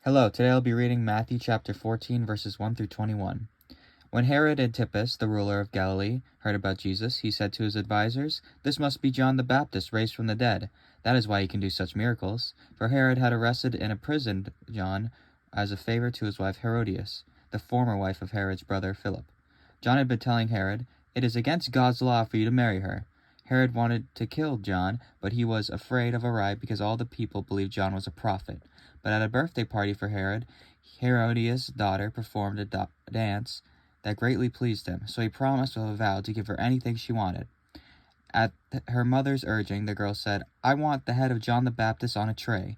Hello, today I'll be reading Matthew chapter 14, verses 1 through 21. When Herod Antipas, the ruler of Galilee, heard about Jesus, he said to his advisers, "This must be John the Baptist raised from the dead. That is why he can do such miracles." For Herod had arrested and imprisoned John as a favor to his wife Herodias, the former wife of Herod's brother Philip. John had been telling Herod, "It is against God's law for you to marry her." Herod wanted to kill John, but he was afraid of a riot because all the people believed John was a prophet. But at a birthday party for Herod, Herodias' daughter performed a dance that greatly pleased him, so he promised with a vow to give her anything she wanted. At her mother's urging, the girl said, "I want the head of John the Baptist on a tray."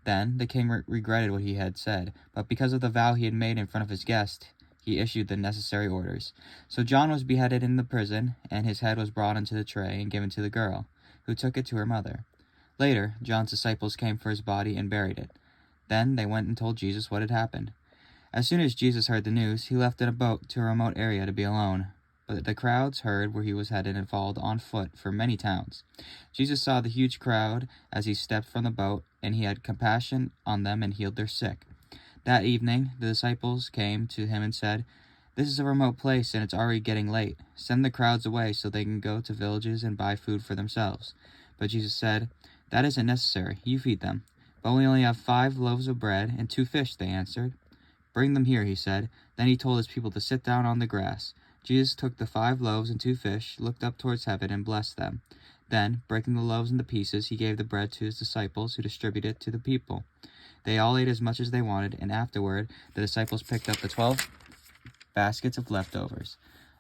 Then the king regretted what he had said, but because of the vow he had made in front of his guest, he issued the necessary orders. So John was beheaded in the prison, and his head was brought into the tray and given to the girl, who took it to her mother. Later, John's disciples came for his body and buried it. Then they went and told Jesus what had happened. As soon as Jesus heard the news, he left in a boat to a remote area to be alone. But the crowds heard where he was headed and followed on foot from many towns. Jesus saw the huge crowd as he stepped from the boat, and he had compassion on them and healed their sick. That evening, the disciples came to him and said, "This is a remote place, and it's already getting late. Send the crowds away so they can go to villages and buy food for themselves." But Jesus said, "That isn't necessary. You feed them." "But we only have 5 loaves of bread and 2 fish," they answered. "Bring them here," he said. Then he told his people to sit down on the grass. Jesus took the 5 loaves and 2 fish, looked up towards heaven, and blessed them. Then, breaking the loaves into pieces, he gave the bread to his disciples, who distributed it to the people. They all ate as much as they wanted, and afterward the disciples picked up the 12 baskets of leftovers.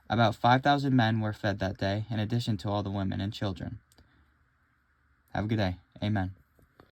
About 5,000 men were fed that day, in addition to all the women and children. Have a good day. Amen.